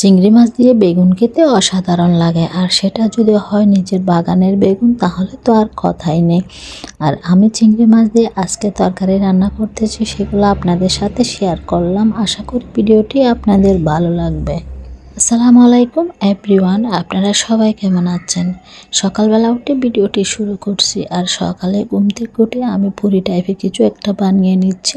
চিংড়ি মাছ দিয়ে বেগুন খেতে অসাধারণ লাগে, আর সেটা যদি হয় নিজের বাগানের বেগুন তাহলে তো আর কথাই নেই। আর আমি চিংড়ি মাছ দিয়ে আজকে তরকারি রান্না করতেছি, সেগুলো আপনাদের সাথে শেয়ার করলাম। আশা করি ভিডিওটি আপনাদের ভালো লাগবে। আসসালামু আলাইকুম এভরিওয়ান, আপনারা সবাই কেমন আছেন? সকালবেলা উঠে ভিডিওটি শুরু করছি। আর সকালে ঘুম থেকে উঠে আমি পুরি টাইপের কিছু একটা বানিয়ে নিচ্ছি।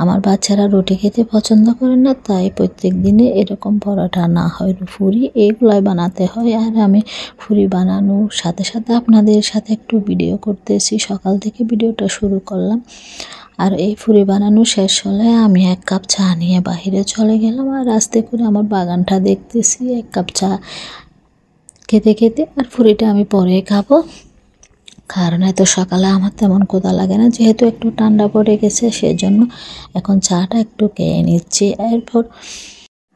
আমার বাচ্চারা রুটি খেতে পছন্দ করে না, তাই প্রত্যেক দিনে এরকম পরোটা না হয় পুরি এগুলাই বানাতে হয়। আর আমি পুরি বানানোর সাথে সাথে আপনাদের সাথে একটু ভিডিও করতেছি। সকাল থেকে ভিডিওটা শুরু করলাম। আর এই পুরি বানানো শেষ হলে আমি 1 কাপ চা নিয়ে বাহিরে চলে গেলাম। আর আস্তে করে আমার বাগানটা দেখতেছি। 1 কাপ চা খেতে খেতে আর পুরিটা আমি পরে খাবো, কারণ এত সকালে আমার তেমন ক্ষুধা লাগে না, যেহেতু একটু ঠান্ডা পড়ে গেছে সেজন্য এখন চাটা একটু খেয়ে নিচ্ছি। এরপর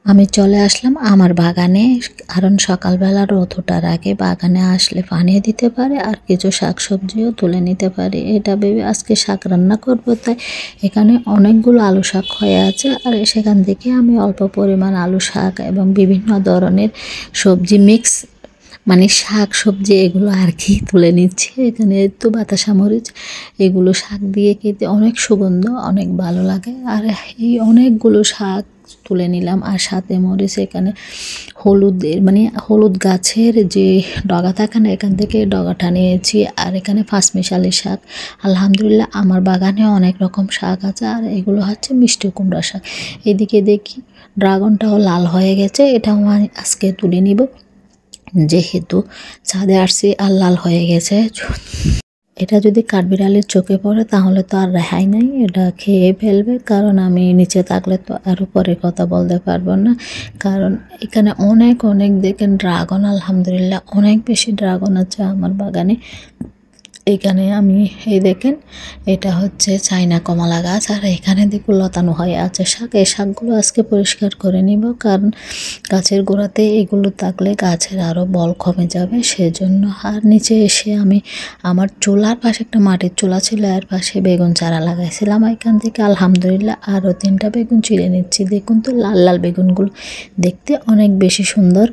আমি চলে আসলাম আমার বাগানে, কারণ সকালবেলা রোদ ওঠার আগে বাগানে আসলে পানি দিতে পারে আর কিছু শাকসবজিও তুলে নিতে পারে। এটা ভেবে আজকে শাক রান্না করব, তাই এখানে অনেকগুলো আলু শাক হয়ে আছে। আর সেখান থেকে আমি অল্প পরিমাণ আলু শাক এবং বিভিন্ন ধরনের সবজি মিক্স মানে শাক সবজি এগুলো আর কি তুলে নিচ্ছি। এখানে তো বাতাসা মরিচ, এগুলো শাক দিয়ে খেতে অনেক সুগন্ধ, অনেক ভালো লাগে। আর এই অনেকগুলো শাক তুলে নিলাম। আর সাথে মরিচ, এখানে হলুদের হলুদ গাছের যে ডগা থাকে না, এখান থেকে ডগাটা নিয়েছি। আর এখানে পাঁচমিশালি শাক। আলহামদুলিল্লাহ আমার বাগানে অনেক রকম শাক আছে। আর এগুলো হচ্ছে মিষ্টি কুমড়া শাক। এদিকে দেখি ড্রাগনটাও লাল হয়ে গেছে, এটাও আজকে তুলে নিব, যেহেতু ছাদে আসছি আর লাল হয়ে গেছে। এটা যদি কাঠবিড়ালির চোখে পড়ে তাহলে তো আর রেহাই নাই, এটা খেয়ে ফেলবে। কারণ আমি নিচে থাকলে তো আর উপরে কথা বলতে পারবো না। কারণ এখানে অনেক অনেক দেখেন ড্রাগন, আলহামদুলিল্লাহ অনেক বেশি ড্রাগন আছে আমার বাগানে। এখানে আমি এই দেখেন, এটা হচ্ছে চাইনা কমলা গাছ। আর এখানে দেখুন লতানো হয়ে আছে শাক। এই শাকগুলো আজকে পরিষ্কার করে নিব, কারণ গাছের গোড়াতে এগুলো থাকলে গাছের আরও বল কমে যাবে সেজন্য। আর নিচে এসে আমি আমার চুলার পাশে একটা মাটির চুলা ছিল, এর পাশে বেগুন চারা লাগাইছিলাম। এখান থেকে আলহামদুলিল্লাহ আরও 3টা বেগুন চিড়ে নিচ্ছি। দেখুন তো লাল লাল বেগুনগুলো দেখতে অনেক বেশি সুন্দর।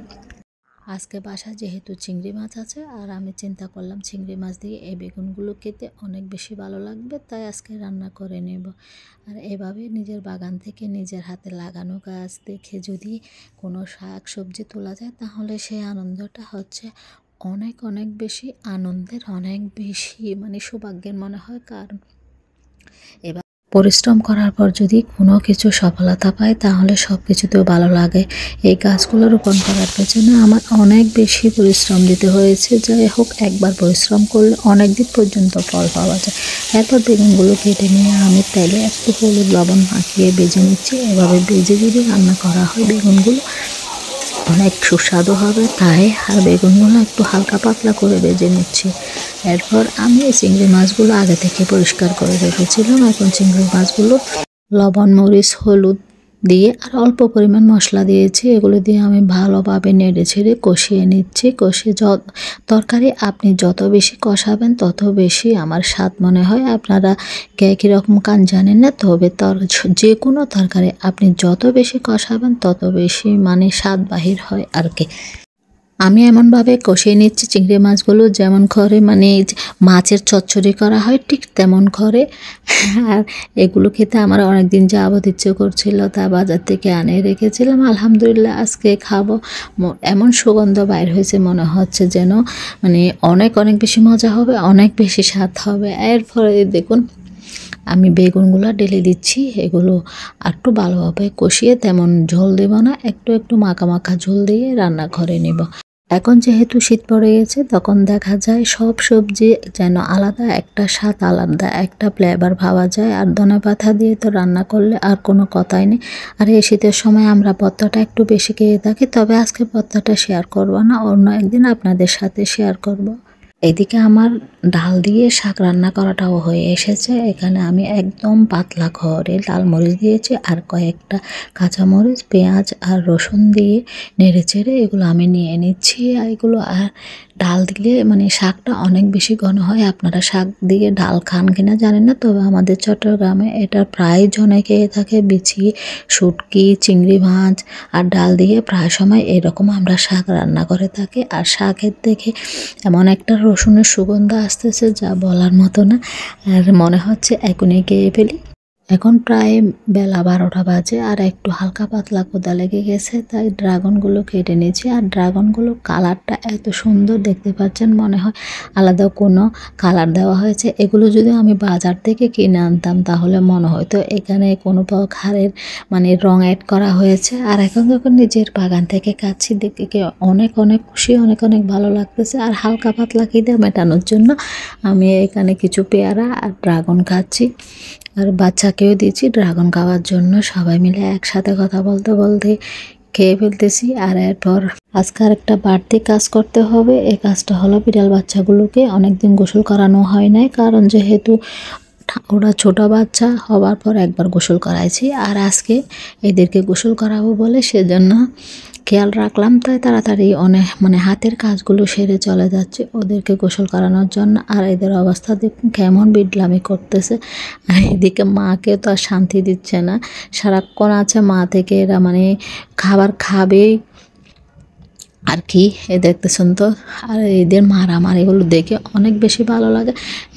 আজকে বাসায় যেহেতু চিংড়ি মাছ আছে, আর আমি চিন্তা করলাম চিংড়ি মাছ দিয়ে এই বেগুনগুলো খেতে অনেক বেশি ভালো লাগবে, তাই আজকে রান্না করে নেব। আর এভাবে নিজের বাগান থেকে নিজের হাতে লাগানো গাছ দেখে যদি কোনো শাক সবজি তোলা যায় তাহলে সেই আনন্দটা হচ্ছে অনেক অনেক বেশি আনন্দের, অনেক বেশি সৌভাগ্যের মনে হয়। কারণ এবার পরিশ্রম করার পর যদি কোনো কিছু সফলতা পায় তাহলে সব কিছুতেও ভালো লাগে। এই গাছগুলো রোপণ করার পেছনে আমার অনেক বেশি পরিশ্রম দিতে হয়েছে। যাই হোক, একবার পরিশ্রম করলে অনেক দিন পর্যন্ত ফল পাওয়া যায়। এরপর বেগুনগুলো কেটে নিয়ে আমি তেলে একটু হলুদ লবণ মাখিয়ে ভেজে নিচ্ছি। এভাবে ভেজে যদি রান্না করা হয় বেগুনগুলো অনেক সুস্বাদু হবে, তাই আর বেগুনগুলো একটু হালকা পাতলা করে ভেজে নিচ্ছি। এরপর আমি এই চিংড়ি মাছগুলো আগে থেকে পরিষ্কার করে রেখেছিলাম। এখন চিংড়ি মাছগুলো লবণ মরিচ হলুদ দিয়ে আর অল্প পরিমাণ মশলা দিয়েছি, এগুলো দিয়ে আমি ভালোভাবে নেড়ে ছেড়ে কষিয়ে নিচ্ছি। কষিয়ে তরকারি আপনি যত বেশি কষাবেন তত বেশি আমার স্বাদ মনে হয়। আপনারা কে কীরকম কান জানেন না, তবে যে কোনো তরকারি আপনি যত বেশি কষাবেন তত বেশি স্বাদ বাহির হয় আর কি। আমি এমনভাবে কষিয়ে নিচ্ছি চিংড়ি মাছগুলো, যেমন করে মাছের চচ্চড়ি করা হয় ঠিক তেমন করে। আর এগুলো খেতে আমার অনেক দিন যাবত ইচ্ছে করছিল, তা বাজার থেকে আনে রেখেছিলাম। আলহামদুলিল্লাহ আজকে খাবো। এমন সুগন্ধ বাইর হয়েছে, মনে হচ্ছে যেন অনেক অনেক বেশি মজা হবে, অনেক বেশি স্বাদ হবে। এরপরে দেখুন আমি বেগুনগুলো ঢেলে দিচ্ছি। এগুলো একটু ভালোভাবে কষিয়ে, তেমন ঝোল দেব না, একটু একটু মাখা মাখা ঝোল দিয়ে রান্না করে নেব। এখন যেহেতু শীত পড়ে গেছে, তখন দেখা যায় সব সবজি যেন আলাদা একটা স্বাদ, আলাদা একটা ফ্লেভার পাওয়া যায়। আর ধনেপাতা দিয়ে তো রান্না করলে আর কোনো কথাই নেই। আর এই শীতের সময় আমরা ভর্তাটা একটু বেশি খেয়ে থাকি, তবে আজকে ভর্তাটা শেয়ার করব না, অন্য একদিন আপনাদের সাথে শেয়ার করব। এদিকে আমার ডাল দিয়ে শাক রান্না করাটাও হয়ে এসেছে। এখানে আমি একদম পাতলা করে লাল মরিচ দিয়েছি আর কয়েকটা কাঁচামরিচ, পেঁয়াজ আর রসুন দিয়ে নেড়েচেড়ে এগুলো আমি নিয়ে নিচ্ছি। এগুলো আর ডাল দিলে মানে শাকটা অনেক বেশি ঘন হয়। আপনারা শাক দিয়ে ডাল খান কিনা জানেন না, তবে আমাদের চট্টগ্রামে এটা প্রায় জনে খেয়ে থাকে। বিচি, শুটকি, চিংড়ি মাছ আর ডাল দিয়ে প্রায় সময় এরকম আমরা শাক রান্না করে থাকি। আর শাকের দেখে এমন একটা রসুনের সুগন্ধ আসতেছে যা বলার মতো না। আর মনে হচ্ছে এখনই খেয়ে ফেলি। এখন প্রায় বেলা 12টা বাজে আর একটু হালকা পাতলা ক্ষুধা লেগে গেছে, তাই ড্রাগনগুলো কেটে নিয়েছি। আর ড্রাগনগুলো কালারটা এত সুন্দর দেখতে পাচ্ছেন, মনে হয় আলাদা কোনো কালার দেওয়া হয়েছে। এগুলো যদি আমি বাজার থেকে কিনে আনতাম তাহলে মনে হয়তো এখানে কোনো প্রকারের মানে রং অ্যাড করা হয়েছে। আর এখন যখন নিজের বাগান থেকে খাচ্ছি দেখে অনেক অনেক খুশি, অনেক অনেক ভালো লাগতেছে। আর হালকা পাতলা খিদে মেটানোর জন্য আমি এখানে কিছু পেয়ারা আর ড্রাগন খাচ্ছি। আর বাচ্চাকেও দিয়েছি ড্রাগন খাওয়ার জন্য। সবাই মিলে একসাথে কথা বলতে বলতে খেয়ে ফেলতেছি। আর এরপর আজকে আরেকটা বাড়তি কাজ করতে হবে। এই কাজটা হলো বিড়াল বাচ্চাগুলোকে অনেকদিন গোসল করানো হয় নাই, কারণ যেহেতু ওরা ছোট বাচ্চা হওয়ার পর একবার গোসল করাইছি। আর আজকে এদেরকে গোসল করাবো বলে সেজন্য খেয়াল রাখলাম, তাই তাড়াতাড়ি অনেক মানে হাতের কাজগুলো সেরে চলে যাচ্ছে ওদেরকে গোসল করানোর জন্য। আর এদের অবস্থা দেখুন কেমন বিডলামি করতেছে। আর এদিকে মাকে তো আর শান্তি দিচ্ছে না, সারাক্ষণ আছে মা থেকে এরা মানে খাবার খাবেই আর কি। এ দেখতেছেন তো। আর এদের মারামারিগুলো দেখে অনেক বেশি ভালো লাগে।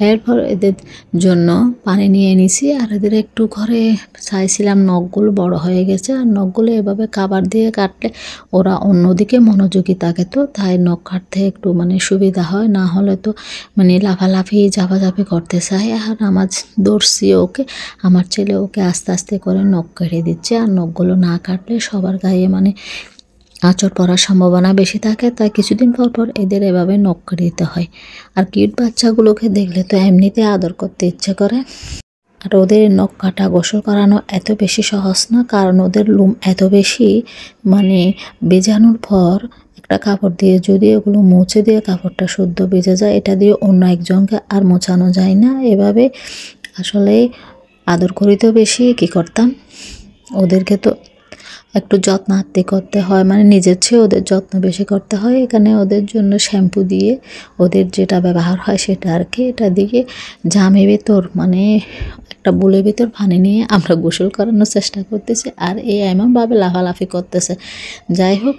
এরপর এদের জন্য পানি নিয়ে নিছি। আর এদের একটু ঘরে চাইছিলাম, নখগুলো বড় হয়ে গেছে আর নখগুলো এভাবে খাবার দিয়ে কাটলে ওরা অন্যদিকে মনোযোগী থাকে, তো তাই নখ কাটতে একটু মানে সুবিধা হয়। না হলে তো মানে লাফালাফি ঝাপাঝাপি করতে চায়। আর আমার দৌড়ছি ওকে, আমার ছেলে ওকে আস্তে আস্তে করে নখ কেটে দিচ্ছে। আর নখগুলো না কাটলে সবার গায়ে মানে আঁচড় পড়ার সম্ভাবনা বেশি থাকে, তাই কিছুদিন পর পর এদের এভাবে নখ কেটে দিতে হয়। আর কিউট বাচ্চাগুলোকে দেখলে তো এমনিতে আদর করতে ইচ্ছে করে। আর ওদের নখ কাটা গোসল করানো এত বেশি সহজ না, কারণ ওদের লোম এত বেশি মানে বেজানোর পর একটা কাপড় দিয়ে যদি ওগুলো মুছে দিয়ে কাপড়টা শুদ্ধ বেজে যায়, এটা দিয়ে অন্য একজনকে আর মোছানো যায় না। এভাবে আসলে আদর করিতেও বেশি কি করতাম, ওদেরকে তো একটু যত্নার্থে করতে হয়, মানে নিজের চেয়ে ওদের যত্ন বেশি করতে হয়। এখানে ওদের জন্য শ্যাম্পু দিয়ে ওদের যেটা ব্যবহার হয় সেটা আর কি, এটা দিয়ে জামের ভেতর মানে একটা বুলের ভিতর পানি নিয়ে আমরা গোসল করানোর চেষ্টা করতেছি। আর এই এমনভাবে লাফালাফি করতেছে। যাই হোক,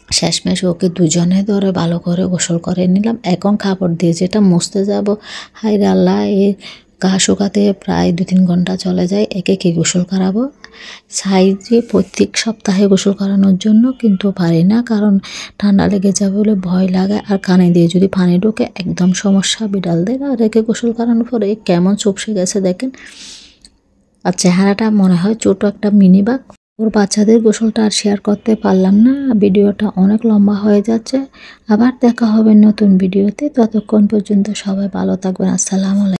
শেষমেশ ওকে দুজনে ধরে ভালো করে গোসল করে নিলাম। এখন কাপড় দিয়ে যেটা মুছতে যাব, হায় রে আল্লাহ, এই গা শুকাতে প্রায় 2-3 ঘন্টা চলে যায়। একে কি গোসল করাবো, চাই যে প্রত্যেক সপ্তাহে গোসল করানোর জন্য, কিন্তু পারি না, কারণ ঠান্ডা লেগে যাবে বলে ভয় লাগে। আর কানে দিয়ে যদি পানি ঢোকে একদম সমস্যা বিড়ালদের। আর একে গোসল করানোর পরে কেমন চুপসে গেছে দেখেন। আর চেহারাটা মনে হয় ছোট একটা মিনি বাঘ। ওর বাচ্চাদের গোসলটা আর শেয়ার করতে পারলাম না, ভিডিওটা অনেক লম্বা হয়ে যাচ্ছে। আবার দেখা হবে নতুন ভিডিওতে, ততক্ষণ পর্যন্ত সবাই ভালো থাকবেন। আসসালামু আলাইকুম।